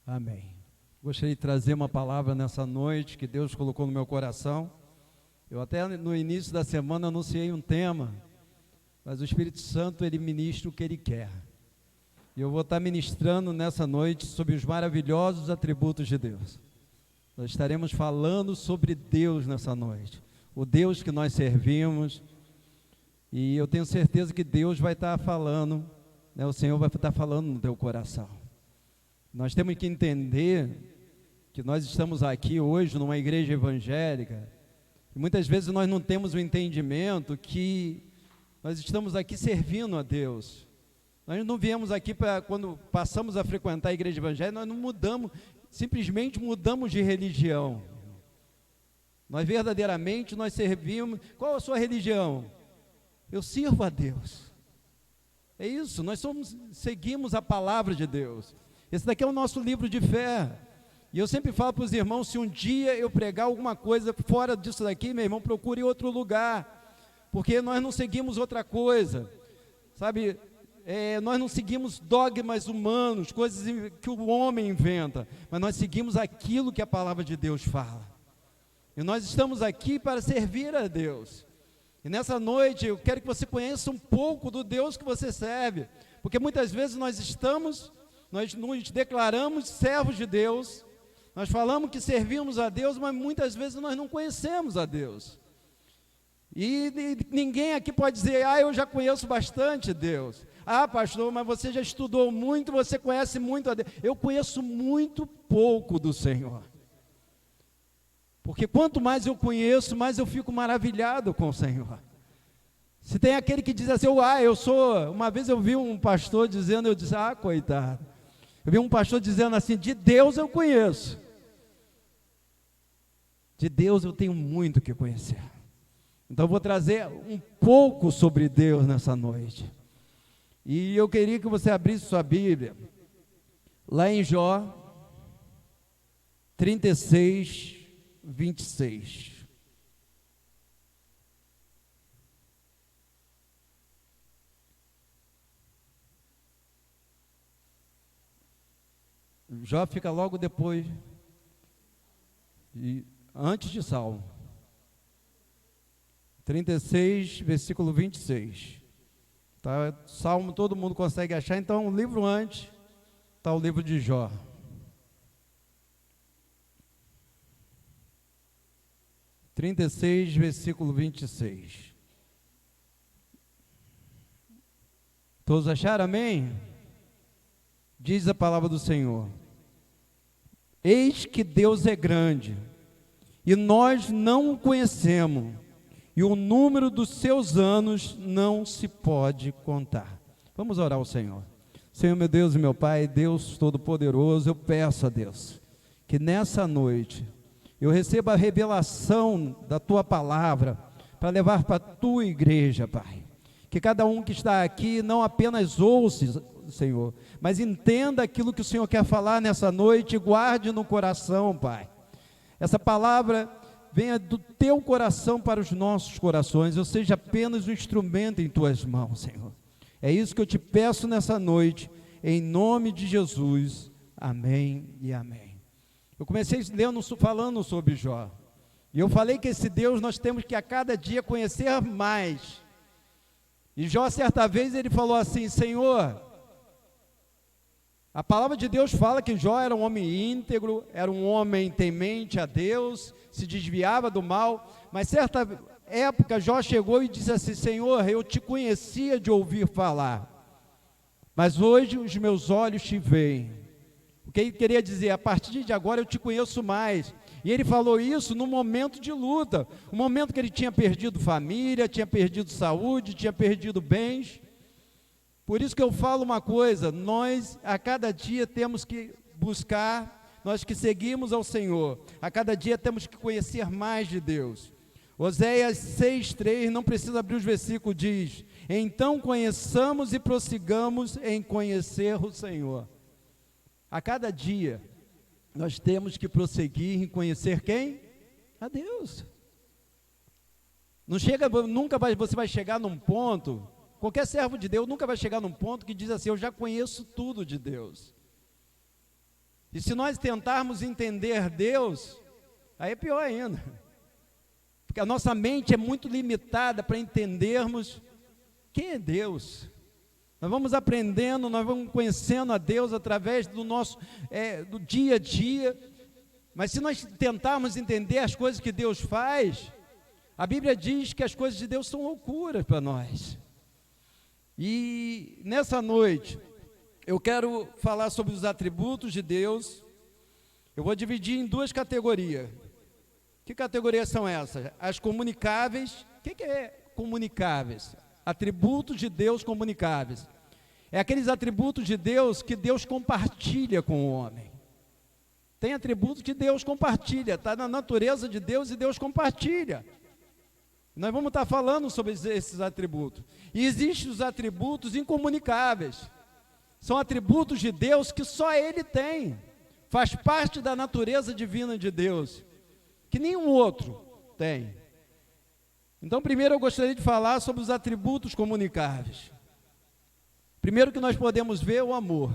Amém. Gostaria de trazer uma palavra nessa noite que Deus colocou no meu coração. Eu até no início da semana anunciei um tema, mas o Espírito Santo, Ele ministra o que Ele quer. E eu vou estar ministrando nessa noite sobre os maravilhosos atributos de Deus. Nós estaremos falando sobre Deus nessa noite, o Deus que nós servimos, e eu tenho certeza que Deus vai estar falando, né, o Senhor vai estar falando no teu coração. Nós temos que entender que nós estamos aqui hoje numa igreja evangélica, e muitas vezes nós não temos o entendimento que nós estamos aqui servindo a Deus. Nós não viemos aqui para, quando passamos a frequentar a igreja evangélica, nós não mudamos, simplesmente mudamos de religião. Nós verdadeiramente, nós servimos. Qual a sua religião? Eu sirvo a Deus. É isso, nós seguimos a palavra de Deus. Esse daqui é o nosso livro de fé. E eu sempre falo para os irmãos, se um dia eu pregar alguma coisa fora disso daqui, meu irmão, procure outro lugar, porque nós não seguimos outra coisa, sabe? Nós não seguimos dogmas humanos, coisas que o homem inventa, mas nós seguimos aquilo que a palavra de Deus fala. E nós estamos aqui para servir a Deus. E nessa noite eu quero que você conheça um pouco do Deus que você serve, porque muitas vezes nós nos declaramos servos de Deus, nós falamos que servimos a Deus, mas muitas vezes nós não conhecemos a Deus. E ninguém aqui pode dizer, eu já conheço bastante Deus. Pastor, mas você já estudou muito, você conhece muito a Deus. Eu conheço muito pouco do Senhor. Porque quanto mais eu conheço, mais eu fico maravilhado com o Senhor. Se tem aquele que diz assim, uma vez eu vi um pastor dizendo, eu disse, coitado. Eu vi um pastor dizendo assim, de Deus eu conheço. De Deus eu tenho muito que conhecer. Então eu vou trazer um pouco sobre Deus nessa noite. E eu queria que você abrisse sua Bíblia, lá em Jó 36, 26. Jó fica logo depois, antes de Salmo. 36, versículo 26. Tá? Salmo todo mundo consegue achar, então um livro antes está o livro de Jó. Versículo 26. Todos acharam, amém? Diz a palavra do Senhor: eis que Deus é grande, e nós não o conhecemos, e o número dos seus anos não se pode contar. Vamos orar ao Senhor. Senhor, meu Deus e meu Pai, Deus Todo-Poderoso, eu peço a Deus, que nessa noite eu receba a revelação da Tua palavra, para levar para a Tua igreja, Pai. Que cada um que está aqui não apenas ouça, Senhor, mas entenda aquilo que o Senhor quer falar nessa noite e guarde no coração, Pai. Essa palavra venha do Teu coração para os nossos corações, eu seja apenas um instrumento em Tuas mãos, Senhor. É isso que eu te peço nessa noite, em nome de Jesus, amém e amém. Eu comecei falando sobre Jó, e eu falei que esse Deus nós temos que a cada dia conhecer mais. E Jó, certa vez, ele falou assim, Senhor, a palavra de Deus fala que Jó era um homem íntegro, era um homem temente a Deus, se desviava do mal, mas certa época Jó chegou e disse assim, Senhor, eu te conhecia de ouvir falar, mas hoje os meus olhos te veem. O que ele queria dizer, a partir de agora eu te conheço mais. E ele falou isso num momento de luta, um momento que ele tinha perdido família, tinha perdido saúde, tinha perdido bens. Por isso que eu falo uma coisa, nós a cada dia temos que buscar, nós que seguimos ao Senhor, a cada dia temos que conhecer mais de Deus. Oséias 6:3, não precisa abrir os versículos, diz, então conheçamos e prossigamos em conhecer o Senhor. A cada dia, nós temos que prosseguir em conhecer quem? A Deus. Você vai chegar num ponto, qualquer servo de Deus nunca vai chegar num ponto que diz assim, eu já conheço tudo de Deus. E se nós tentarmos entender Deus, aí é pior ainda. Porque a nossa mente é muito limitada para entendermos quem é Deus. Nós vamos aprendendo, nós vamos conhecendo a Deus através do nosso do dia a dia. Mas se nós tentarmos entender as coisas que Deus faz, a Bíblia diz que as coisas de Deus são loucuras para nós. E nessa noite, eu quero falar sobre os atributos de Deus. Eu vou dividir em duas categorias. Que categorias são essas? As comunicáveis. O que é comunicáveis? Atributos de Deus comunicáveis. É aqueles atributos de Deus que Deus compartilha com o homem. Tem atributos que Deus compartilha, está na natureza de Deus e Deus compartilha. Nós vamos estar falando sobre esses atributos. E existem os atributos incomunicáveis. São atributos de Deus que só Ele tem. Faz parte da natureza divina de Deus, que nenhum outro tem. Então, primeiro eu gostaria de falar sobre os atributos comunicáveis. Primeiro que nós podemos ver é o amor.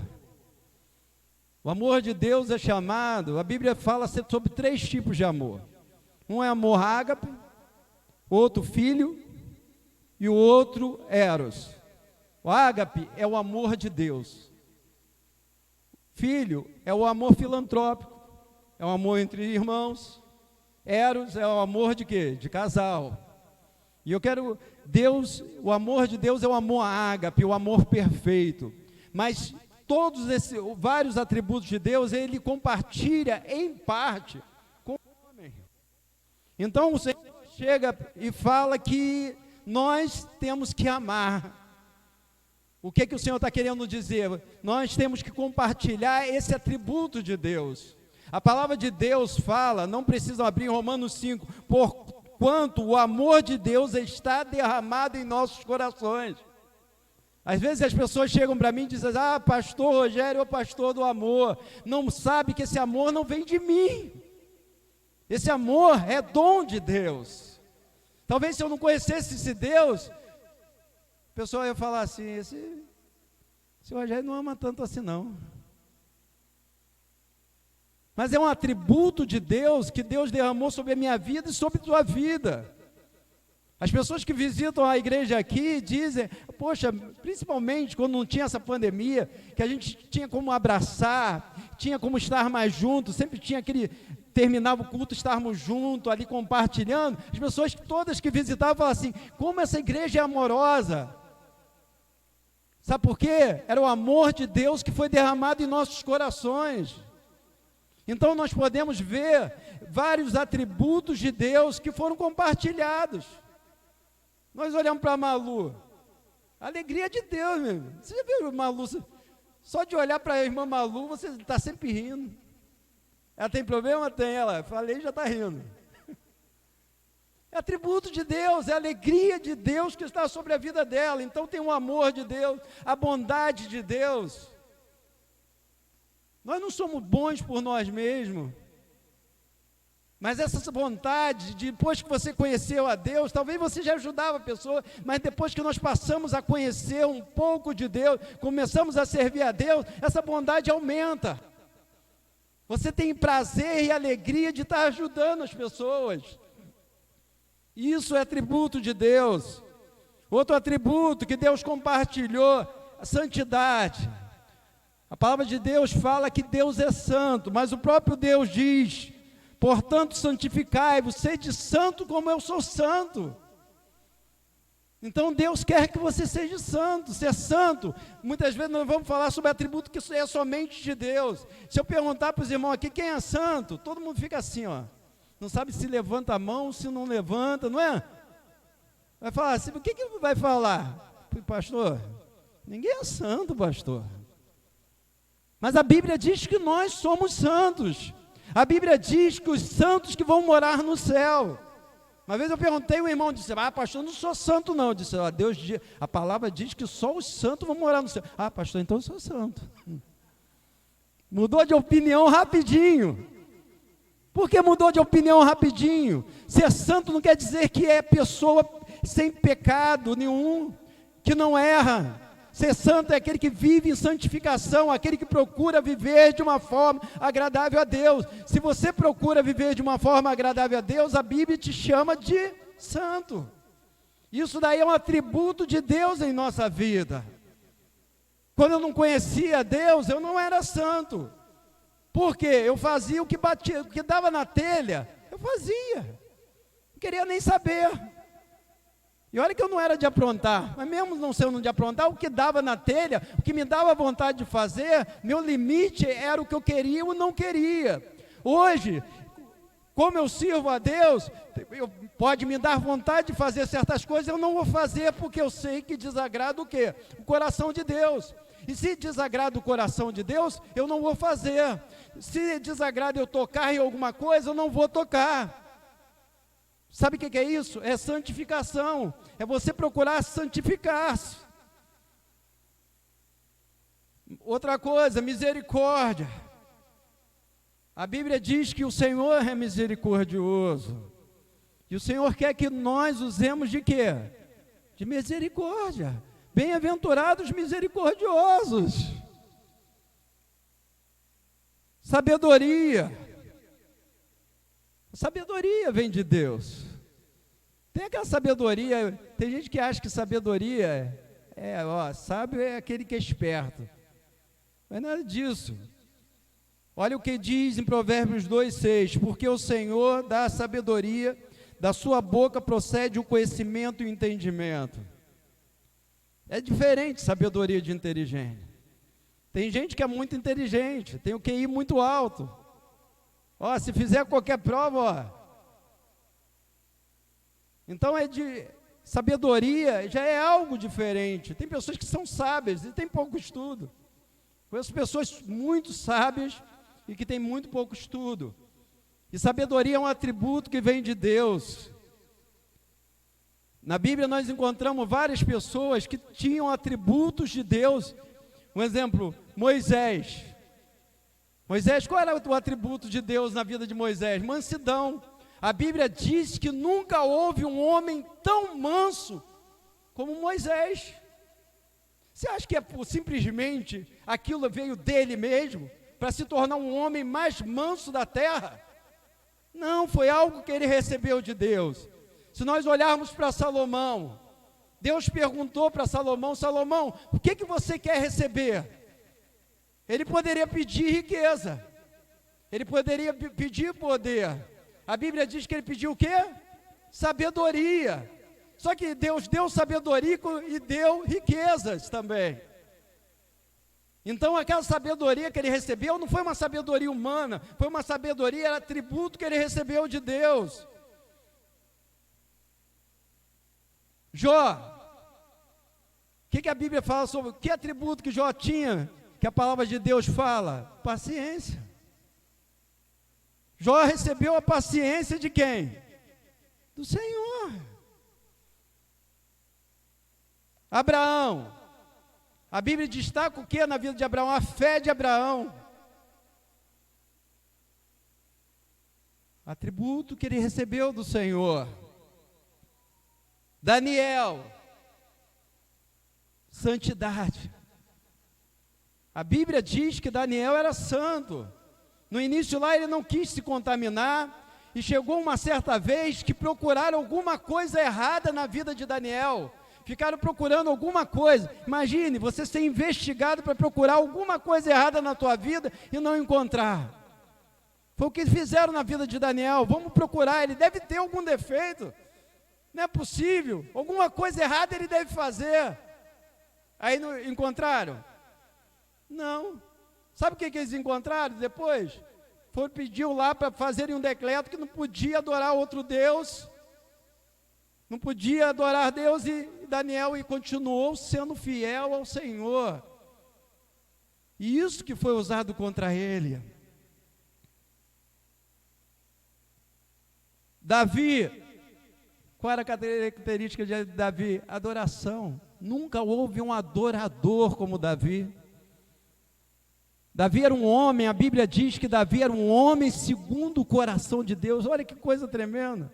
O amor de Deus é chamado, a Bíblia fala sobre 3 tipos de amor. Um é amor ágape, outro filho e o outro eros. O ágape é o amor de Deus. Filho é o amor filantrópico, é o amor entre irmãos. Eros é o amor de quê? De casal. E eu quero, o amor de Deus é o amor ágape, o amor perfeito. Mas todos esses, vários atributos de Deus, Ele compartilha em parte com o homem. Então o Senhor chega e fala que nós temos que amar. O que o Senhor está querendo dizer? Nós temos que compartilhar esse atributo de Deus. A palavra de Deus fala, não precisam abrir em Romanos 5, porquanto o amor de Deus está derramado em nossos corações. Às vezes as pessoas chegam para mim e dizem, pastor Rogério é o pastor do amor. Não sabe que esse amor não vem de mim. Esse amor é dom de Deus. Talvez se eu não conhecesse esse Deus, a pessoa ia falar assim, esse Rogério não ama tanto assim não. Mas é um atributo de Deus que Deus derramou sobre a minha vida e sobre a tua vida. As pessoas que visitam a igreja aqui dizem, poxa, principalmente quando não tinha essa pandemia, que a gente tinha como abraçar, tinha como estar mais junto, sempre tinha terminava o culto, estarmos juntos ali compartilhando. As pessoas todas que visitavam falavam assim, como essa igreja é amorosa. Sabe por quê? Era o amor de Deus que foi derramado em nossos corações. Então nós podemos ver vários atributos de Deus que foram compartilhados. Nós olhamos para a Malu, a alegria de Deus, meu irmão. Você já viu Malu? Só de olhar para a irmã Malu, você está sempre rindo. Ela tem problema? Tem. Ela, falei, já está rindo. É atributo de Deus, é a alegria de Deus que está sobre a vida dela. Então tem o amor de Deus, a bondade de Deus. Nós não somos bons por nós mesmos. Mas essa vontade, depois que você conheceu a Deus, talvez você já ajudava a pessoa, mas depois que nós passamos a conhecer um pouco de Deus, começamos a servir a Deus, essa bondade aumenta. Você tem prazer e alegria de estar ajudando as pessoas. Isso é atributo de Deus. Outro atributo que Deus compartilhou, a santidade. A palavra de Deus fala que Deus é santo, mas o próprio Deus diz, portanto santificai-vos, sede santo como eu sou santo. Então Deus quer que você seja santo, ser santo. Muitas vezes nós vamos falar sobre atributo que é somente de Deus. Se eu perguntar para os irmãos aqui, quem é santo? Todo mundo fica assim, ó. Não sabe se levanta a mão, se não levanta, não é? Vai falar assim, o que vai falar? Pastor, ninguém é santo, pastor. Mas a Bíblia diz que nós somos santos. A Bíblia diz que os santos que vão morar no céu. Uma vez eu perguntei, um irmão disse, pastor, eu não sou santo não. Eu disse, a palavra diz que só os santos vão morar no céu. Pastor, então eu sou santo. Mudou de opinião rapidinho. Por que mudou de opinião rapidinho? Ser santo não quer dizer que é pessoa sem pecado nenhum, que não erra. Ser santo é aquele que vive em santificação, aquele que procura viver de uma forma agradável a Deus. Se você procura viver de uma forma agradável a Deus, a Bíblia te chama de santo. Isso daí é um atributo de Deus em nossa vida. Quando eu não conhecia Deus, eu não era santo. Por quê? Eu fazia o que batia, o que dava na telha, eu fazia. Não queria nem saber. E olha que eu não era de aprontar, mas mesmo não sendo de aprontar, o que dava na telha, o que me dava vontade de fazer, meu limite era o que eu queria ou não queria. Hoje, como eu sirvo a Deus, pode me dar vontade de fazer certas coisas, eu não vou fazer porque eu sei que desagrada o quê? O coração de Deus. E se desagrada o coração de Deus, eu não vou fazer. Se desagrada eu tocar em alguma coisa, eu não vou tocar. Sabe o que é isso? É santificação. É você procurar santificar-se. Outra coisa, misericórdia. A Bíblia diz que o Senhor é misericordioso. E o Senhor quer que nós usemos de quê? De misericórdia. Bem-aventurados misericordiosos. Sabedoria. A sabedoria vem de Deus. Tem aquela sabedoria, tem gente que acha que sabedoria sábio é aquele que é esperto. Mas nada disso. Olha o que diz em Provérbios 2:6, porque o Senhor dá a sabedoria, da sua boca procede o conhecimento e o entendimento. É diferente sabedoria de inteligente. Tem gente que é muito inteligente, tem o QI muito alto. Se fizer qualquer prova, então sabedoria já é algo diferente. Tem pessoas que são sábias e têm pouco estudo. Conheço pessoas muito sábias e que têm muito pouco estudo. E sabedoria é um atributo que vem de Deus. Na Bíblia nós encontramos várias pessoas que tinham atributos de Deus. Um exemplo, Moisés. Moisés, qual era o atributo de Deus na vida de Moisés? Mansidão. A Bíblia diz que nunca houve um homem tão manso como Moisés. Você acha que simplesmente aquilo veio dele mesmo, para se tornar um homem mais manso da terra? Não, foi algo que ele recebeu de Deus. Se nós olharmos para Salomão, Deus perguntou para Salomão: Salomão, o que você quer receber? Ele poderia pedir riqueza, ele poderia pedir poder. A Bíblia diz que ele pediu o quê? Sabedoria. Só que Deus deu sabedoria e deu riquezas também. Então aquela sabedoria que ele recebeu não foi uma sabedoria humana, foi uma sabedoria, era atributo que ele recebeu de Deus. Jó, o que a Bíblia fala sobre, que atributo que Jó tinha, que a palavra de Deus fala? Paciência. Jó recebeu a paciência de quem? Do Senhor. Abraão, a Bíblia destaca o que na vida de Abraão? A fé de Abraão. Atributo que ele recebeu do Senhor. Daniel, santidade. A Bíblia diz que Daniel era santo. No início lá ele não quis se contaminar, e chegou uma certa vez que procuraram alguma coisa errada na vida de Daniel. Ficaram procurando alguma coisa. Imagine, você ser investigado para procurar alguma coisa errada na tua vida e não encontrar. Foi o que fizeram na vida de Daniel. Vamos procurar, ele deve ter algum defeito. Não é possível, alguma coisa errada ele deve fazer. Aí não encontraram? Não. Sabe o que eles encontraram depois? Foram pedir lá para fazerem um decreto que não podia adorar outro Deus. Não podia adorar Deus, e Daniel continuou sendo fiel ao Senhor. E isso que foi usado contra ele. Davi, qual era a característica de Davi? Adoração. Nunca houve um adorador como Davi. Davi era um homem, a Bíblia diz que Davi era um homem segundo o coração de Deus. Olha que coisa tremenda.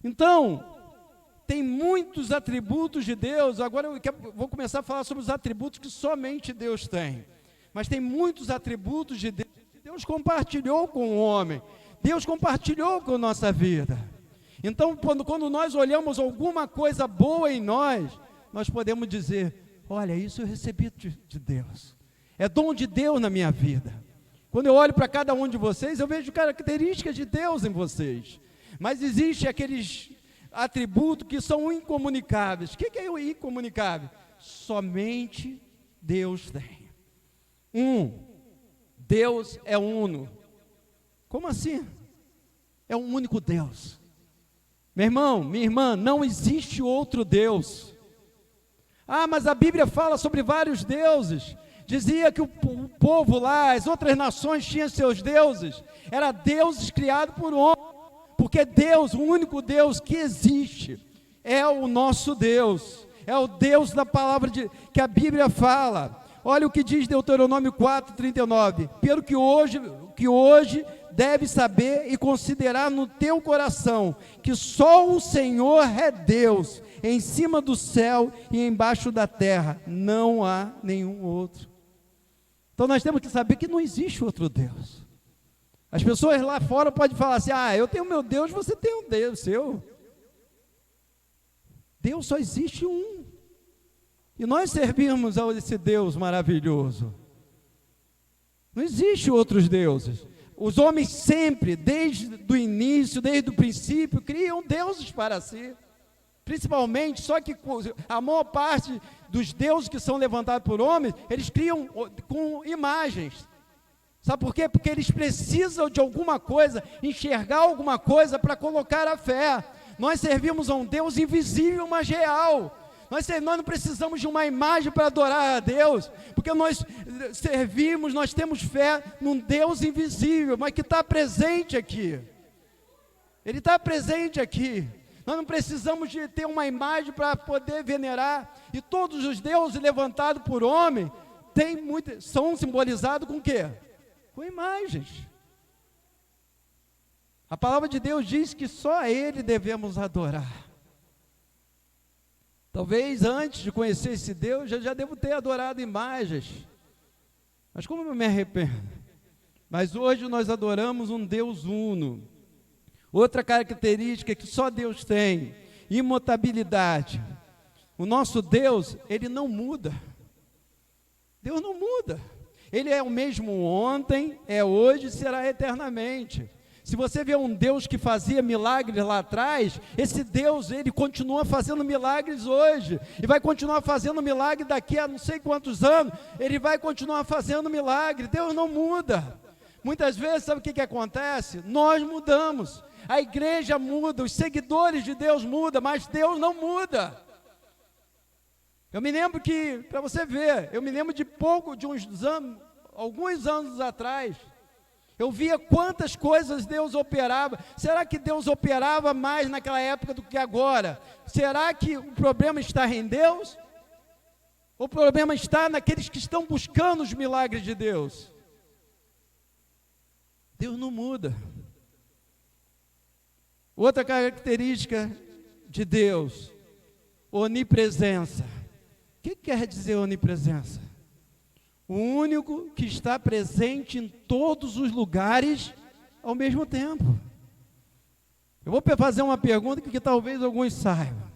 Então, tem muitos atributos de Deus. Agora vou começar a falar sobre os atributos que somente Deus tem. Mas tem muitos atributos de Deus que Deus compartilhou com o homem. Deus compartilhou com a nossa vida. Então, quando nós olhamos alguma coisa boa em nós podemos dizer, olha, isso eu recebi de Deus. É dom de Deus na minha vida. Quando eu olho para cada um de vocês, eu vejo características de Deus em vocês. Mas existe aqueles atributos que são incomunicáveis. O que é o incomunicável? Somente Deus tem. Deus é uno. Como assim? É um único Deus. Meu irmão, minha irmã, não existe outro Deus. Ah, mas a Bíblia fala sobre vários deuses. Dizia que o povo lá, as outras nações tinham seus deuses. Era deuses criados por homem. Porque Deus, o único Deus que existe, é o nosso Deus. É o Deus da palavra que a Bíblia fala. Olha o que diz Deuteronômio 4:39. Pelo que hoje deve saber e considerar no teu coração, que só o Senhor é Deus, em cima do céu e embaixo da terra, não há nenhum outro. Então nós temos que saber que não existe outro Deus. As pessoas lá fora podem falar assim, eu tenho meu Deus, você tem um Deus seu. Deus só existe um. E nós servimos a esse Deus maravilhoso. Não existe outros deuses. Os homens sempre, desde o início, desde o princípio, criam deuses para si. Principalmente, só que a maior parte dos deuses que são levantados por homens, eles criam com imagens. Sabe por quê? Porque eles precisam de alguma coisa, enxergar alguma coisa para colocar a fé. Nós servimos a um Deus invisível, mas real. Nós não precisamos de uma imagem para adorar a Deus, porque nós servimos, nós temos fé num Deus invisível, mas que está presente aqui. Ele está presente aqui. Nós não precisamos de ter uma imagem para poder venerar. E todos os deuses levantados por homem são simbolizados com o quê? Com imagens. A palavra de Deus diz que só a Ele devemos adorar. Talvez antes de conhecer esse Deus, já devo ter adorado imagens. Mas como eu me arrependo? Mas hoje nós adoramos um Deus uno. Outra característica que só Deus tem, imutabilidade. O nosso Deus, Ele não muda. Deus não muda. Ele é o mesmo ontem, é hoje e será eternamente. Se você vê um Deus que fazia milagres lá atrás, esse Deus, Ele continua fazendo milagres hoje, e vai continuar fazendo milagre daqui a não sei quantos anos, Ele vai continuar fazendo milagre. Deus não muda. Muitas vezes, sabe o que acontece? Nós mudamos, a igreja muda, os seguidores de Deus mudam, mas Deus não muda. Eu me lembro que, para você ver, eu me lembro de uns anos, alguns anos atrás, eu via quantas coisas Deus operava. Será que Deus operava mais naquela época do que agora? Será que o problema está em Deus? Ou o problema está naqueles que estão buscando os milagres de Deus? Deus não muda. Outra característica de Deus, onipresença. O que quer dizer onipresença? O único que está presente em todos os lugares ao mesmo tempo. Eu vou fazer uma pergunta que talvez alguns saibam.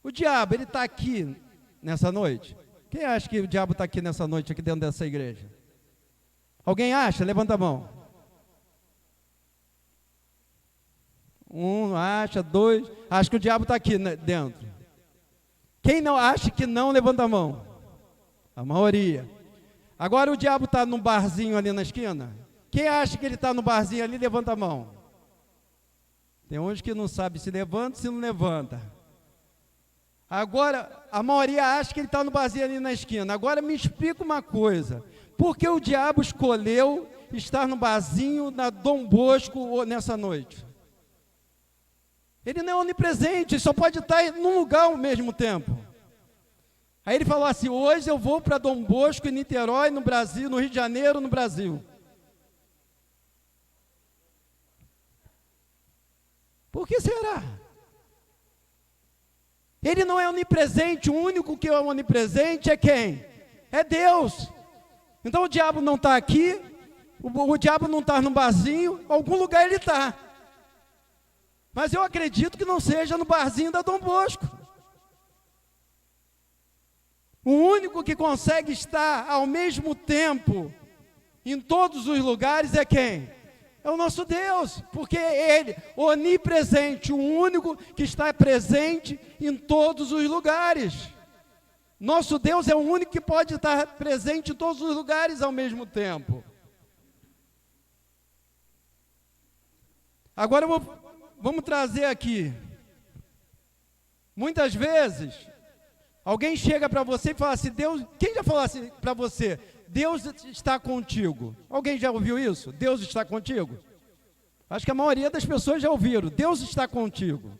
O diabo, ele está aqui nessa noite? Quem acha que o diabo está aqui nessa noite, aqui dentro dessa igreja? Alguém acha? Levanta a mão. Um acha, dois. Acha que o diabo está aqui dentro. Quem não acha que não, levanta a mão. A maioria. Agora o diabo está num barzinho ali na esquina. Quem acha que ele está no barzinho ali, levanta a mão. Tem uns que não sabe se levanta ou se não levanta. Agora, a maioria acha que ele está no barzinho ali na esquina. Agora me explica uma coisa. Por que o diabo escolheu estar no barzinho na Dom Bosco nessa noite? Ele não é onipresente, ele só pode estar num lugar ao mesmo tempo. Aí ele falou assim, hoje eu vou para Dom Bosco, em Niterói, no Brasil, no Rio de Janeiro, no Brasil. Por que será? Ele não é onipresente, o único que é onipresente é quem? É Deus. Então o diabo não está aqui, o diabo não está no barzinho, em algum lugar ele está. Mas eu acredito que não seja no barzinho da Dom Bosco. O único que consegue estar ao mesmo tempo em todos os lugares é quem? É o nosso Deus, porque Ele, onipresente, o único que está presente em todos os lugares. Nosso Deus é o único que pode estar presente em todos os lugares ao mesmo tempo. Agora vamos trazer aqui. Muitas vezes, alguém chega para você e fala assim, Deus, quem já falou assim para você? Deus está contigo. Alguém já ouviu isso? Deus está contigo? Acho que a maioria das pessoas já ouviram. Deus está contigo.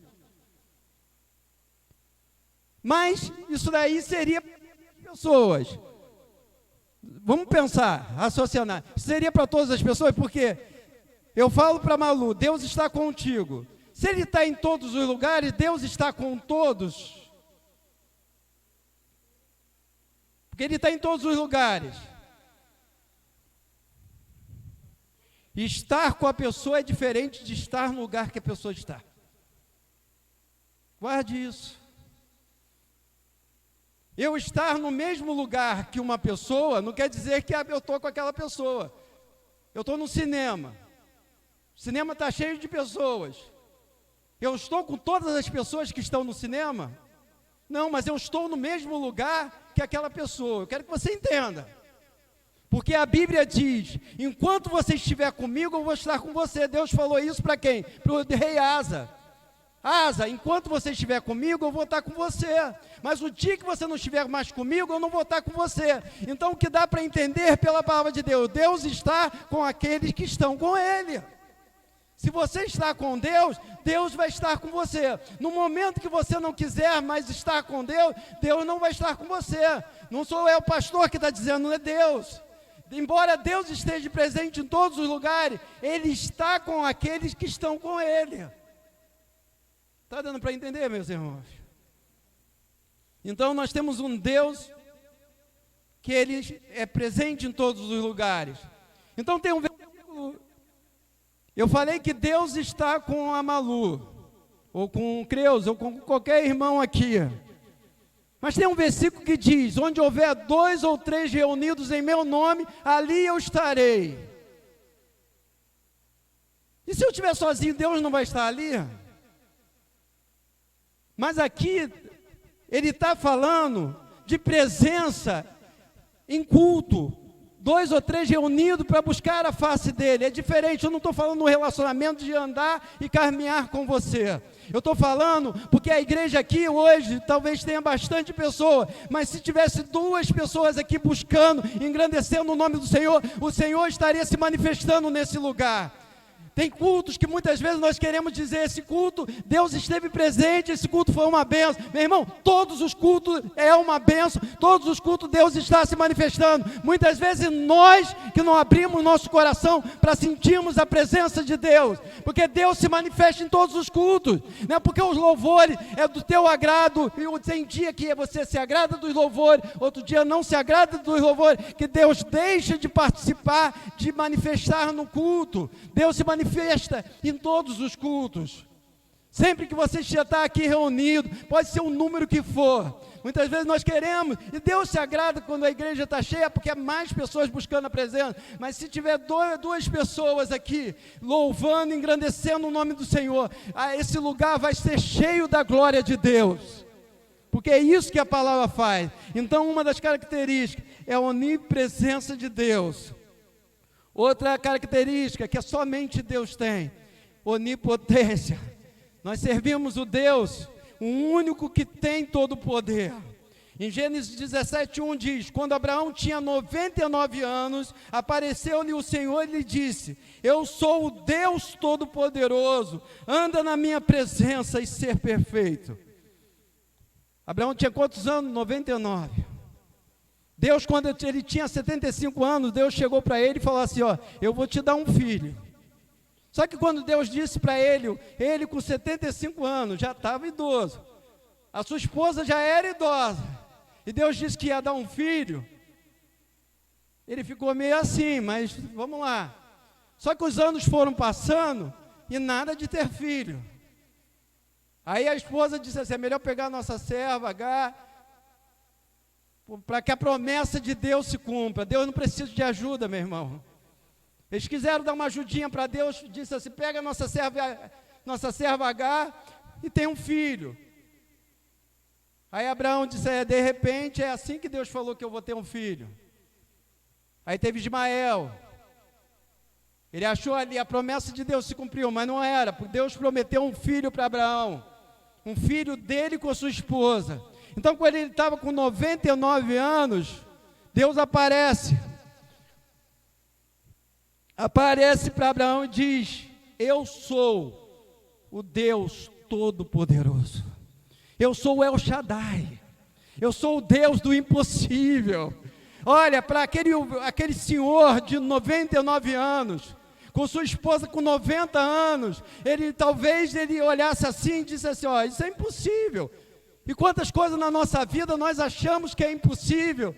Mas isso daí seria para as pessoas. Vamos pensar, raciocinar. Seria para todas as pessoas, porque eu falo para Malu, Deus está contigo. Se Ele está em todos os lugares, Deus está com todos. Porque Ele está em todos os lugares. Estar com a pessoa é diferente de estar no lugar que a pessoa está. Guarde isso. Eu estar no mesmo lugar que uma pessoa não quer dizer que eu estou com aquela pessoa. Eu estou no cinema. O cinema está cheio de pessoas. Eu estou com todas as pessoas que estão no cinema? Não, mas eu estou no mesmo lugar que aquela pessoa. Eu quero que você entenda. Porque a Bíblia diz, enquanto você estiver comigo, eu vou estar com você. Deus falou isso para quem? Para o rei Asa. Asa, enquanto você estiver comigo, eu vou estar com você. Mas o dia que você não estiver mais comigo, eu não vou estar com você. Então o que dá para entender pela palavra de Deus? Deus está com aqueles que estão com Ele. Se você está com Deus, Deus vai estar com você. No momento que você não quiser mais estar com Deus, Deus não vai estar com você. Não sou eu o pastor que está dizendo, é Deus. Embora Deus esteja presente em todos os lugares, Ele está com aqueles que estão com Ele. Está dando para entender, meus irmãos? Então nós temos um Deus que Ele é presente em todos os lugares. Então tem um versículo, eu falei que Deus está com a Malu, ou com o Creus, ou com qualquer irmão aqui. Mas tem um versículo que diz, onde houver 2 ou 3 reunidos em meu nome, ali eu estarei. E se eu estiver sozinho, Deus não vai estar ali? Mas aqui, ele está falando de presença em culto. 2 ou 3 reunidos para buscar a face dele. É diferente, eu não estou falando no relacionamento de andar e caminhar com você. Eu estou falando porque a igreja aqui hoje talvez tenha bastante pessoa, mas se tivesse 2 pessoas aqui buscando, engrandecendo o nome do Senhor, o Senhor estaria se manifestando nesse lugar. Tem cultos que muitas vezes nós queremos dizer, esse culto, Deus esteve presente, esse culto foi uma bênção. Meu irmão, todos os cultos é uma bênção, todos os cultos Deus está se manifestando. Muitas vezes nós que não abrimos nosso coração para sentirmos a presença de Deus, porque Deus se manifesta em todos os cultos, não é porque os louvores é do teu agrado, e tem dia que você se agrada dos louvores, outro dia não se agrada dos louvores, que Deus deixa de participar, de manifestar no culto. Deus se manifesta em todos os cultos. Sempre que você está aqui reunido, pode ser o número que for. Muitas vezes nós queremos, e Deus se agrada quando a igreja está cheia, porque é mais pessoas buscando a presença. Mas se tiver 2 pessoas aqui, louvando, engrandecendo o nome do Senhor, esse lugar vai ser cheio da glória de Deus. Porque é isso que a palavra faz. Então uma das características é a onipresença de Deus. Outra característica que somente Deus tem, onipotência. Nós servimos o Deus, o único que tem todo o poder. Em Gênesis 17:1 diz, quando Abraão tinha 99 anos, apareceu-lhe o Senhor e lhe disse, eu sou o Deus Todo-Poderoso, anda na minha presença e ser perfeito. Abraão tinha quantos anos? 99. Deus, quando ele tinha 75 anos, Deus chegou para ele e falou assim, ó, eu vou te dar um filho. Só que quando Deus disse para ele com 75 anos, já estava idoso. A sua esposa já era idosa, e Deus disse que ia dar um filho. Ele ficou meio assim, mas vamos lá. Só que os anos foram passando, e nada de ter filho. Aí a esposa disse assim, é melhor pegar a nossa serva, H, para que a promessa de Deus se cumpra. Deus não precisa de ajuda, meu irmão. Eles quiseram dar uma ajudinha para Deus, disse assim, pega a nossa serva H e tem um filho. Aí Abraão disse, de repente é assim que Deus falou que eu vou ter um filho. Aí teve Ismael. Ele achou ali, a promessa de Deus se cumpriu, mas não era, porque Deus prometeu um filho para Abraão. Um filho dele com a sua esposa. Então quando ele estava com 99 anos, Deus aparece para Abraão e diz, eu sou o Deus Todo-Poderoso. Eu sou o El Shaddai. Eu sou o Deus do impossível. Olha, para aquele senhor de 99 anos, com sua esposa com 90 anos, talvez ele olhasse assim e disse assim, ó, isso é impossível. E quantas coisas na nossa vida nós achamos que é impossível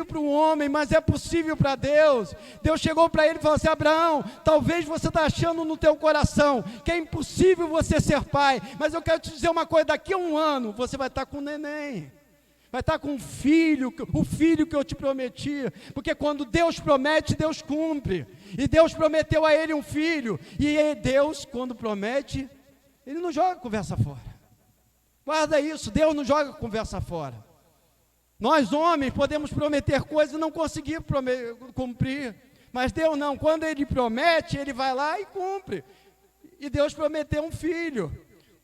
para um homem, mas é possível para Deus. Deus chegou para ele e falou assim, Abraão, talvez você está achando no teu coração que é impossível você ser pai, mas eu quero te dizer uma coisa, daqui a um ano você vai estar com um neném. Vai estar com um filho, o filho que eu te prometi, porque quando Deus promete, Deus cumpre, e Deus prometeu a ele um filho, e Deus, quando promete, Ele não joga conversa fora. Guarda isso, Deus não joga conversa fora. Nós homens podemos prometer coisas e não conseguir cumprir, mas Deus não, quando Ele promete, Ele vai lá e cumpre, e Deus prometeu um filho.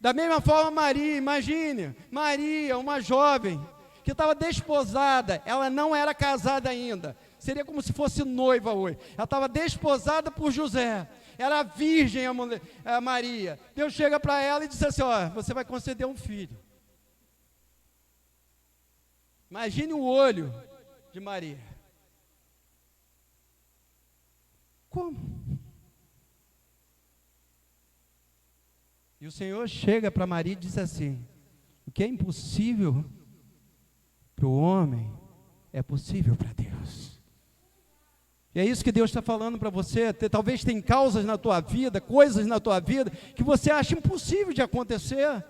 Da mesma forma Maria, imagine, Maria, uma jovem, que estava desposada, ela não era casada ainda, seria como se fosse noiva hoje, ela estava desposada por José, era virgem a Maria. Deus chega para ela e diz assim, ó, você vai conceder um filho. Imagine o olho de Maria. Como? E o Senhor chega para Maria e diz assim, o que é impossível para o homem, é possível para Deus. E é isso que Deus está falando para você. Talvez tem causas na tua vida, coisas na tua vida, que você acha impossível de acontecer.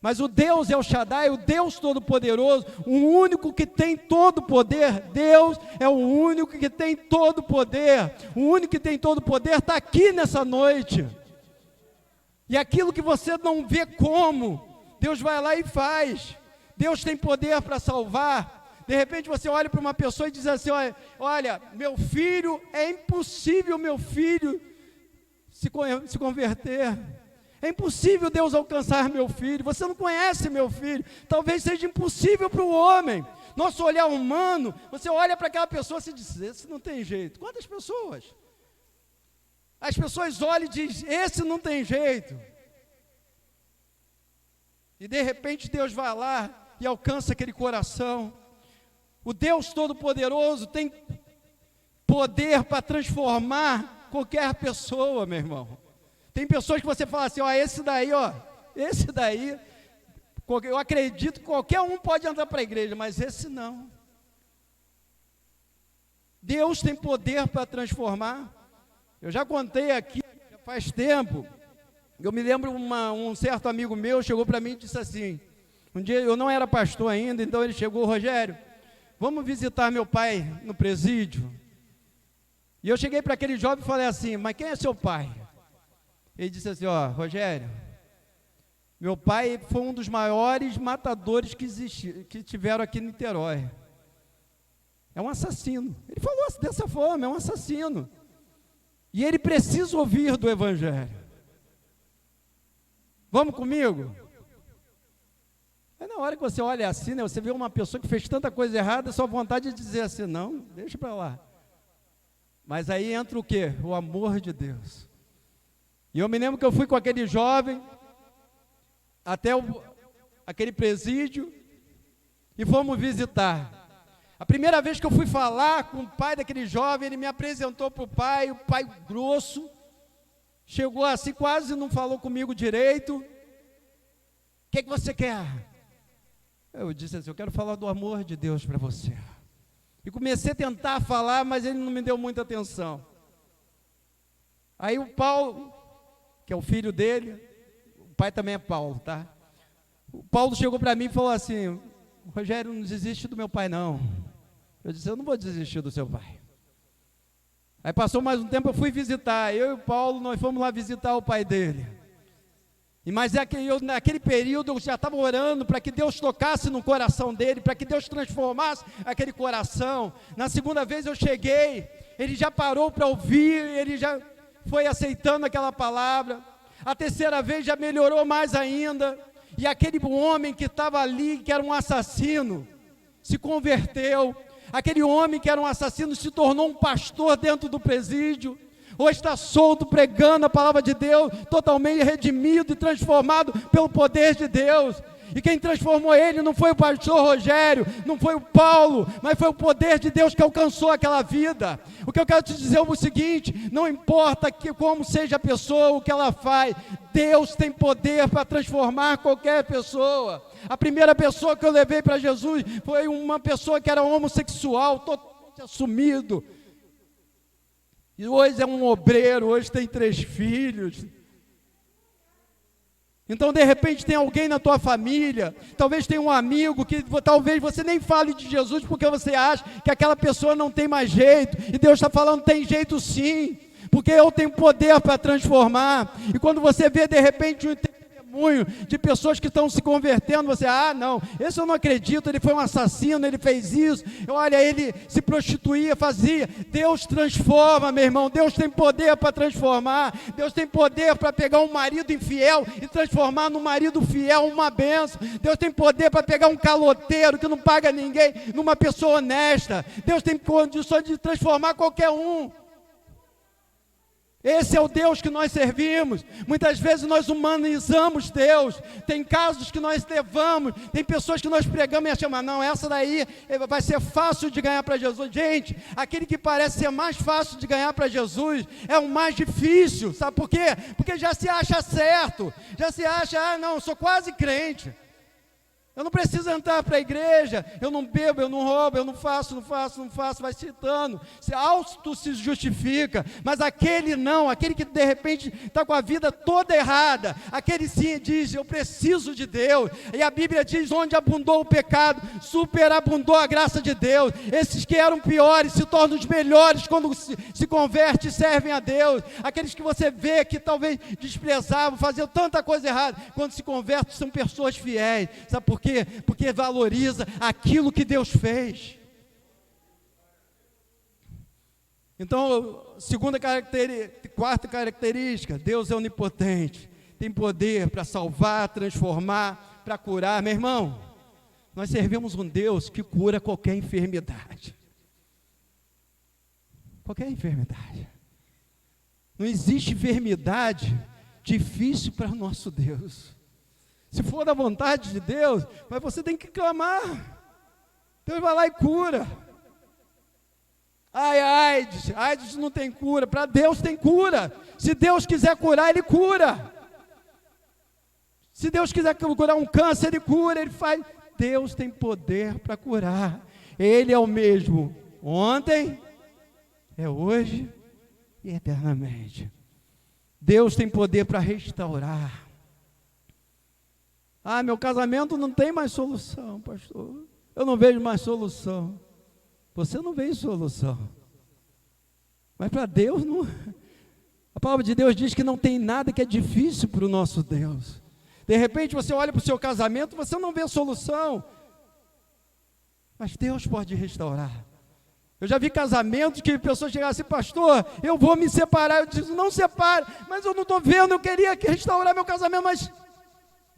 Mas o Deus El Shaddai, o Deus Todo-Poderoso, o único que tem todo o poder, Deus é o único que tem todo o poder. O único que tem todo o poder está aqui nessa noite. E aquilo que você não vê como, Deus vai lá e faz. Deus tem poder para salvar. De repente você olha para uma pessoa e diz assim, olha, meu filho, é impossível meu filho se converter. É impossível Deus alcançar meu filho. Você não conhece meu filho. Talvez seja impossível para o homem. Nosso olhar humano, você olha para aquela pessoa e diz, esse não tem jeito. Quantas pessoas? As pessoas olham e dizem, esse não tem jeito. E de repente Deus vai lá e alcança aquele coração. O Deus Todo-Poderoso tem poder para transformar qualquer pessoa, meu irmão. Tem pessoas que você fala assim, esse daí, eu acredito que qualquer um pode entrar para a igreja, mas esse não. Deus tem poder para transformar. Eu já contei aqui, já faz tempo, eu me lembro, um certo amigo meu chegou para mim e disse assim, um dia eu não era pastor ainda, então ele chegou, Rogério, vamos visitar meu pai no presídio. E eu cheguei para aquele jovem e falei assim, mas quem é seu pai? Ele disse assim, Rogério, meu pai foi um dos maiores matadores que tiveram aqui em Niterói. É um assassino. Ele falou dessa forma, é um assassino. E ele precisa ouvir do Evangelho. Vamos comigo? É na hora que você olha assim, né, você vê uma pessoa que fez tanta coisa errada, sua vontade é dizer assim, não, deixa para lá. Mas aí entra o quê? O amor de Deus. E eu me lembro que eu fui com aquele jovem até aquele presídio e fomos visitar. A primeira vez que eu fui falar com o pai daquele jovem, ele me apresentou para o pai grosso, chegou assim, quase não falou comigo direito. que você quer? Eu disse assim, eu quero falar do amor de Deus para você. E comecei a tentar falar, mas ele não me deu muita atenção. Aí o Paulo, que é o filho dele, o pai também é Paulo, tá? O Paulo chegou para mim e falou assim, Rogério, não desiste do meu pai não. Eu disse, eu não vou desistir do seu pai. Aí passou mais um tempo, eu fui visitar, eu e o Paulo, nós fomos lá visitar o pai dele. Mas naquele período eu já estava orando para que Deus tocasse no coração dele, para que Deus transformasse aquele coração. Na segunda vez eu cheguei, ele já parou para ouvir, ele já foi aceitando aquela palavra. A terceira vez já melhorou mais ainda, e aquele homem que estava ali, que era um assassino, se converteu. Aquele homem que era um assassino se tornou um pastor dentro do presídio. Hoje está solto, pregando a palavra de Deus, totalmente redimido e transformado pelo poder de Deus. E quem transformou ele não foi o pastor Rogério, não foi o Paulo, mas foi o poder de Deus que alcançou aquela vida. O que eu quero te dizer é o seguinte, não importa como seja a pessoa, o que ela faz, Deus tem poder para transformar qualquer pessoa. A primeira pessoa que eu levei para Jesus foi uma pessoa que era homossexual, totalmente assumido. E hoje é um obreiro, hoje tem 3 filhos. Então, de repente, tem alguém na tua família, talvez tenha um amigo que talvez você nem fale de Jesus porque você acha que aquela pessoa não tem mais jeito. E Deus está falando, tem jeito sim, porque eu tenho poder para transformar. E quando você vê, de repente, um testemunho de pessoas que estão se convertendo, você, não, esse eu não acredito, ele foi um assassino, ele fez isso, olha, ele se prostituía, fazia. Deus transforma, meu irmão, Deus tem poder para transformar, Deus tem poder para pegar um marido infiel e transformar num marido fiel, uma bênção. Deus tem poder para pegar um caloteiro que não paga ninguém, numa pessoa honesta. Deus tem condições de transformar qualquer um. Esse é o Deus que nós servimos. Muitas vezes nós humanizamos Deus. Tem casos que nós levamos, tem pessoas que nós pregamos e achamos, não, essa daí vai ser fácil de ganhar para Jesus. Gente, aquele que parece ser mais fácil de ganhar para Jesus é o mais difícil. Sabe por quê? Porque já se acha certo, já se acha, não, eu sou quase crente, eu não preciso entrar para a igreja, eu não bebo, eu não roubo, eu não faço, vai citando, se justifica. Mas aquele não, aquele que de repente está com a vida toda errada, aquele sim diz, eu preciso de Deus. E a Bíblia diz, onde abundou o pecado, superabundou a graça de Deus. Esses que eram piores se tornam os melhores quando se convertem e servem a Deus. Aqueles que você vê que talvez desprezavam, faziam tanta coisa errada, quando se convertem são pessoas fiéis. Sabe por quê? Porque valoriza aquilo que Deus fez. Então, quarta característica, Deus é onipotente, tem poder para salvar, transformar, para curar. Meu irmão, nós servimos um Deus que cura qualquer enfermidade. Qualquer enfermidade. Não existe enfermidade difícil para o nosso Deus. Se for da vontade de Deus, mas você tem que clamar. Deus vai lá e cura. AIDS não tem cura. Para Deus tem cura. Se Deus quiser curar, Ele cura. Se Deus quiser curar um câncer, Ele cura, Ele faz. Deus tem poder para curar. Ele é o mesmo ontem, é hoje e eternamente. Deus tem poder para restaurar. Meu casamento não tem mais solução, pastor. Eu não vejo mais solução. Você não vê solução. Mas para Deus, não. A palavra de Deus diz que não tem nada que é difícil para o nosso Deus. De repente você olha para o seu casamento, você não vê solução. Mas Deus pode restaurar. Eu já vi casamentos que pessoas chegaram assim, pastor, eu vou me separar. Eu disse, não separe, mas eu não estou vendo, eu queria restaurar meu casamento, mas...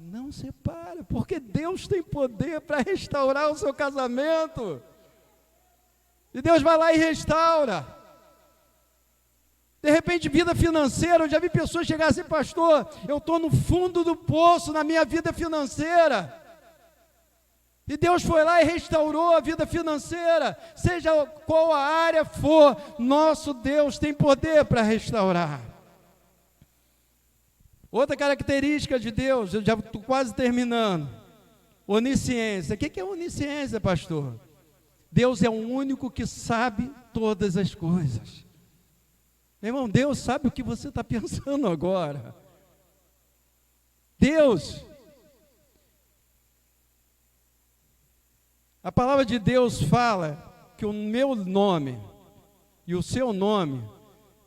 Não separa, porque Deus tem poder para restaurar o seu casamento. E Deus vai lá e restaura. De repente, vida financeira, eu já vi pessoas chegar assim, pastor, eu estou no fundo do poço na minha vida financeira. E Deus foi lá e restaurou a vida financeira. Seja qual a área for, nosso Deus tem poder para restaurar. Outra característica de Deus, eu já estou quase terminando, onisciência. O que é onisciência, pastor? Deus é o único que sabe todas as coisas. Meu irmão, Deus sabe o que você está pensando agora. Deus. A palavra de Deus fala que o meu nome e o seu nome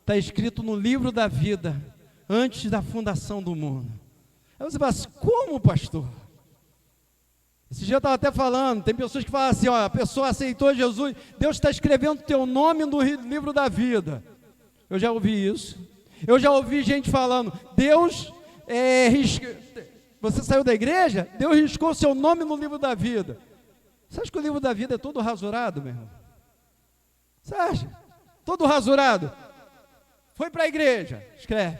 está escrito no livro da vida, antes da fundação do mundo. Aí você fala assim, como, pastor? Esse dia eu estava até falando, tem pessoas que falam assim, ó, a pessoa aceitou Jesus, Deus está escrevendo teu nome no livro da vida. Eu já ouvi isso. Eu já ouvi gente falando, Deus, você saiu da igreja, Deus riscou seu nome no livro da vida. Você acha que o livro da vida é todo rasurado, meu irmão? Você acha? Todo rasurado. Foi para a igreja, escreve.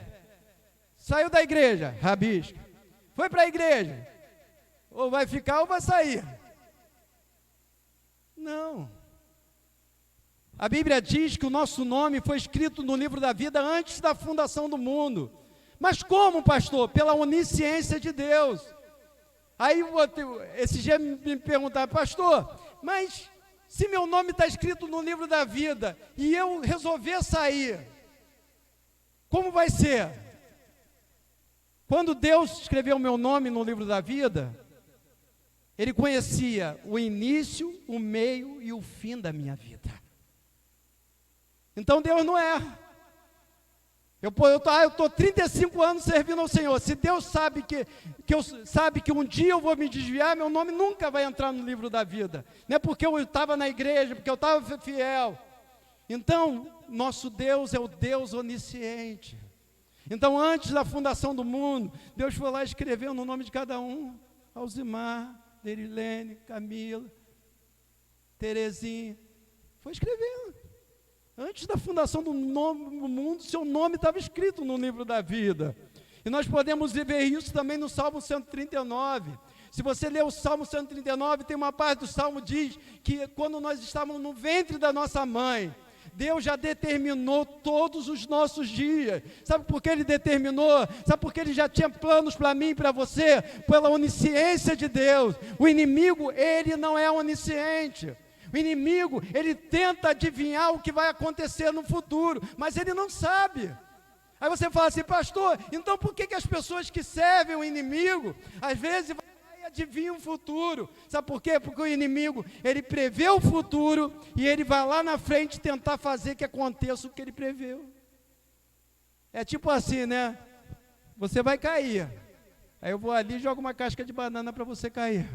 Saiu da igreja, rabisca. Foi para a igreja, ou vai ficar ou vai sair. Não. A Bíblia diz que o nosso nome foi escrito no livro da vida antes da fundação do mundo. Mas como, pastor? Pela onisciência de Deus. Aí esse dia me perguntaram, pastor, mas se meu nome está escrito no livro da vida e eu resolver sair, como vai ser? Quando Deus escreveu o meu nome no livro da vida, Ele conhecia o início, o meio e o fim da minha vida. Então Deus não erra. Eu estou 35 anos servindo ao Senhor. Se Deus sabe que um dia eu vou me desviar, meu nome nunca vai entrar no livro da vida. Não é porque eu estava na igreja, porque eu estava fiel. Então, nosso Deus é o Deus onisciente. Então, antes da fundação do mundo, Deus foi lá e escreveu no nome de cada um. Alzimar, Derilene, Camila, Terezinha. Foi escrevendo. Antes da fundação do mundo, seu nome estava escrito no livro da vida. E nós podemos ver isso também no Salmo 139. Se você ler o Salmo 139, tem uma parte do Salmo que diz que quando nós estávamos no ventre da nossa mãe, Deus já determinou todos os nossos dias. Sabe por que Ele determinou? Sabe por que Ele já tinha planos para mim e para você? Pela onisciência de Deus. O inimigo, ele não é onisciente. O inimigo, ele tenta adivinhar o que vai acontecer no futuro, mas ele não sabe. Aí você fala assim, pastor, então por que as pessoas que servem o inimigo, às vezes vai lá e adivinham o futuro? Sabe por quê? Porque o inimigo, ele prevê o futuro e ele vai lá na frente tentar fazer que aconteça o que ele preveu. É tipo assim, né? Você vai cair, aí eu vou ali e jogo uma casca de banana para você cair.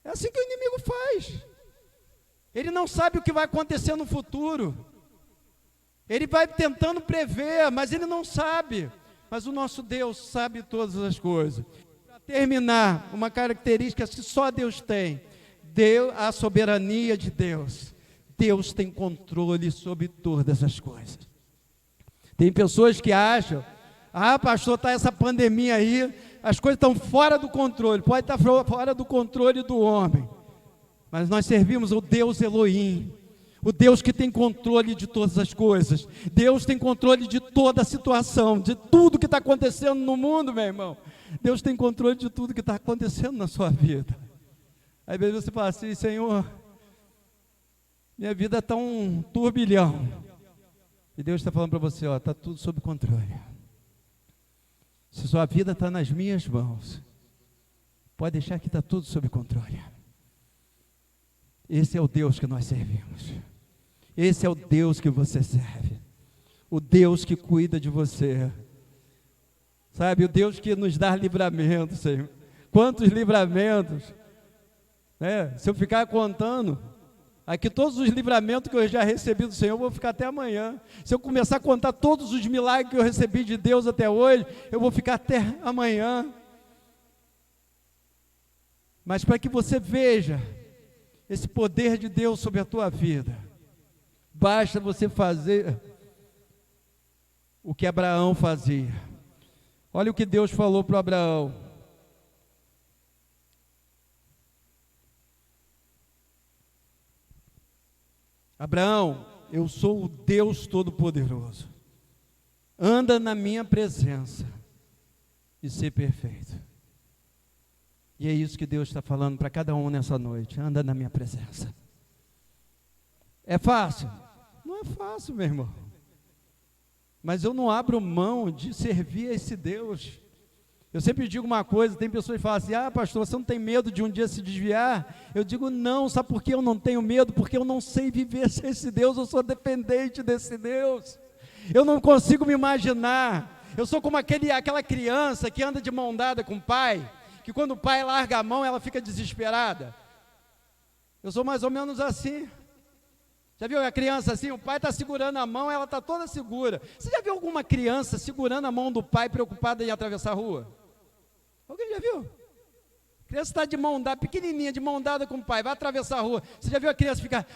É assim que o inimigo faz. Ele não sabe o que vai acontecer no futuro. Ele vai tentando prever, mas ele não sabe. Mas o nosso Deus sabe todas as coisas. Para terminar, uma característica que só Deus tem. A soberania de Deus. Deus tem controle sobre todas as coisas. Tem pessoas que acham, pastor, está essa pandemia aí, as coisas estão fora do controle, pode estar fora do controle do homem, mas nós servimos o Deus Elohim, o Deus que tem controle de todas as coisas. Deus tem controle de toda a situação, de tudo que está acontecendo no mundo, meu irmão. Deus tem controle de tudo que está acontecendo na sua vida. Aí às vezes você fala assim, Senhor, minha vida está um turbilhão, e Deus está falando para você, está tudo sob controle. Se sua vida está nas minhas mãos, pode deixar que está tudo sob controle. Esse é o Deus que nós servimos. Esse é o Deus que você serve. O Deus que cuida de você. Sabe, o Deus que nos dá livramento, Senhor. Quantos livramentos, né? Se eu ficar contando aqui todos os livramentos que eu já recebi do Senhor, eu vou ficar até amanhã. Se eu começar a contar todos os milagres que eu recebi de Deus até hoje, eu vou ficar até amanhã. Mas para que você veja esse poder de Deus sobre a tua vida, basta você fazer o que Abraão fazia. Olha o que Deus falou para Abraão. Abraão, eu sou o Deus Todo-Poderoso. Anda na minha presença e ser perfeito. E é isso que Deus está falando para cada um nessa noite. Anda na minha presença. É fácil? Não é fácil, meu irmão. Mas eu não abro mão de servir a esse Deus. Eu sempre digo uma coisa, tem pessoas que falam assim, pastor, você não tem medo de um dia se desviar? Eu digo, não, sabe por que eu não tenho medo? Porque eu não sei viver sem esse Deus, eu sou dependente desse Deus. Eu não consigo me imaginar. Eu sou como aquela criança que anda de mão dada com o pai, que quando o pai larga a mão, ela fica desesperada. Eu sou mais ou menos assim. Já viu a criança assim? O pai está segurando a mão, ela está toda segura. Você já viu alguma criança segurando a mão do pai, preocupada em atravessar a rua? Alguém já viu? A criança está de mão dada, pequenininha, de mão dada com o pai, vai atravessar a rua. Você já viu a criança ficar...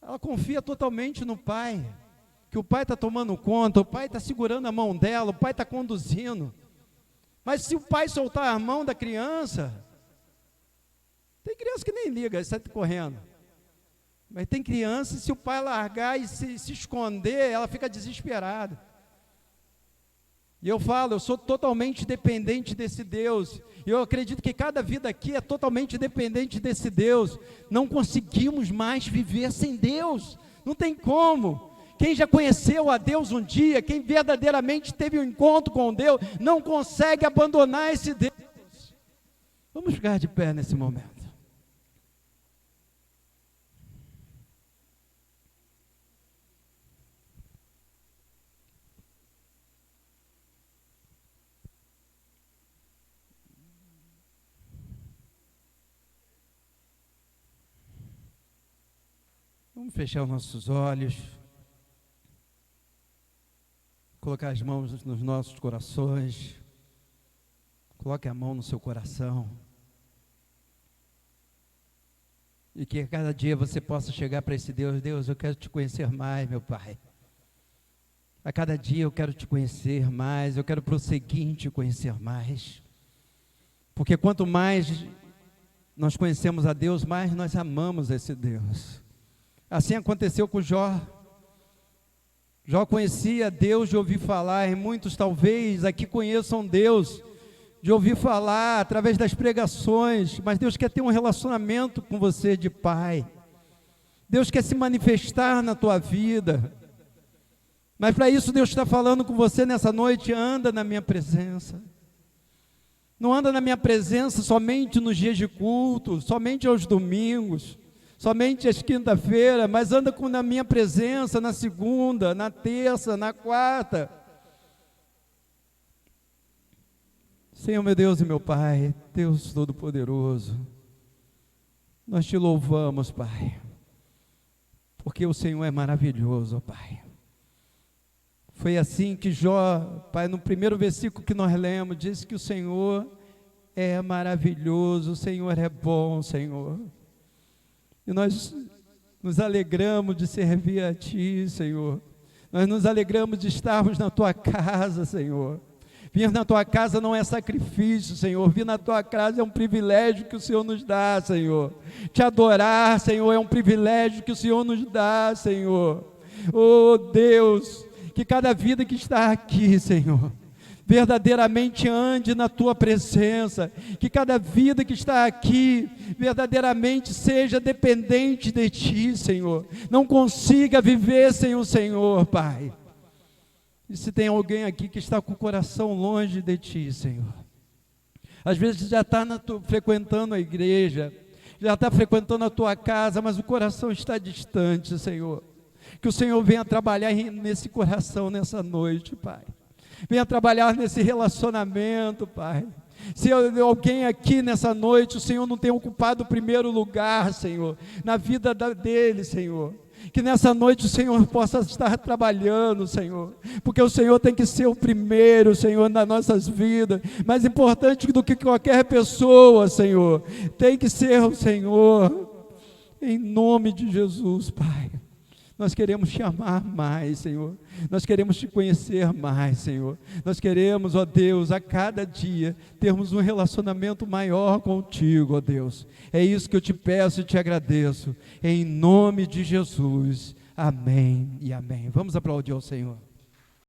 Ela confia totalmente no pai, que o pai está tomando conta, o pai está segurando a mão dela, o pai está conduzindo. Mas se o pai soltar a mão da criança, tem criança que nem liga, sai correndo. Mas tem criança, se o pai largar e se esconder, ela fica desesperada. E eu falo, eu sou totalmente dependente desse Deus. E eu acredito que cada vida aqui é totalmente dependente desse Deus. Não conseguimos mais viver sem Deus. Não tem como. Quem já conheceu a Deus um dia, quem verdadeiramente teve um encontro com Deus, não consegue abandonar esse Deus. Vamos ficar de pé nesse momento. Vamos fechar os nossos olhos, colocar as mãos nos nossos corações, coloque a mão no seu coração, e que a cada dia você possa chegar para esse Deus, Deus, eu quero te conhecer mais, meu Pai. A cada dia eu quero te conhecer mais, eu quero prosseguir em te conhecer mais, porque quanto mais nós conhecemos a Deus, mais nós amamos esse Deus. Assim aconteceu com Jó. Jó conhecia Deus de ouvir falar, e muitos talvez aqui conheçam Deus de ouvir falar através das pregações, mas Deus quer ter um relacionamento com você de pai. Deus quer se manifestar na tua vida. Mas para isso Deus está falando com você nessa noite, anda na minha presença. Não anda na minha presença somente nos dias de culto, somente aos domingos, somente às quinta-feira, mas anda na minha presença na segunda, na terça, na quarta. Senhor, meu Deus e meu Pai, Deus Todo-Poderoso, nós te louvamos, Pai, porque o Senhor é maravilhoso, ó Pai. Foi assim que Jó, Pai, no primeiro versículo que nós lemos, disse que o Senhor é maravilhoso, o Senhor é bom, Senhor. E nós nos alegramos de servir a Ti, Senhor. Nós nos alegramos de estarmos na Tua casa, Senhor. Vir na Tua casa não é sacrifício, Senhor. Vir na Tua casa é um privilégio que o Senhor nos dá, Senhor. Te adorar, Senhor, é um privilégio que o Senhor nos dá, Senhor. Oh Deus, que cada vida que está aqui, Senhor, verdadeiramente ande na Tua presença, que cada vida que está aqui, verdadeiramente seja dependente de Ti, Senhor, não consiga viver sem o Senhor, Pai. E se tem alguém aqui que está com o coração longe de Ti, Senhor, às vezes já está frequentando a igreja, já está frequentando a Tua casa, mas o coração está distante, Senhor, que o Senhor venha trabalhar nesse coração nessa noite, Pai. Venha trabalhar nesse relacionamento, Pai. Se alguém aqui nessa noite, o Senhor não tem ocupado o primeiro lugar, Senhor, na vida dele, Senhor, que nessa noite o Senhor possa estar trabalhando, Senhor, porque o Senhor tem que ser o primeiro, Senhor, nas nossas vidas. Mais importante do que qualquer pessoa, Senhor, tem que ser o Senhor, em nome de Jesus, Pai. Nós queremos te amar mais, Senhor. Nós queremos te conhecer mais, Senhor. Nós queremos, ó Deus, a cada dia termos um relacionamento maior contigo, ó Deus. É isso que eu te peço e te agradeço. Em nome de Jesus. Amém e amém. Vamos aplaudir ao Senhor.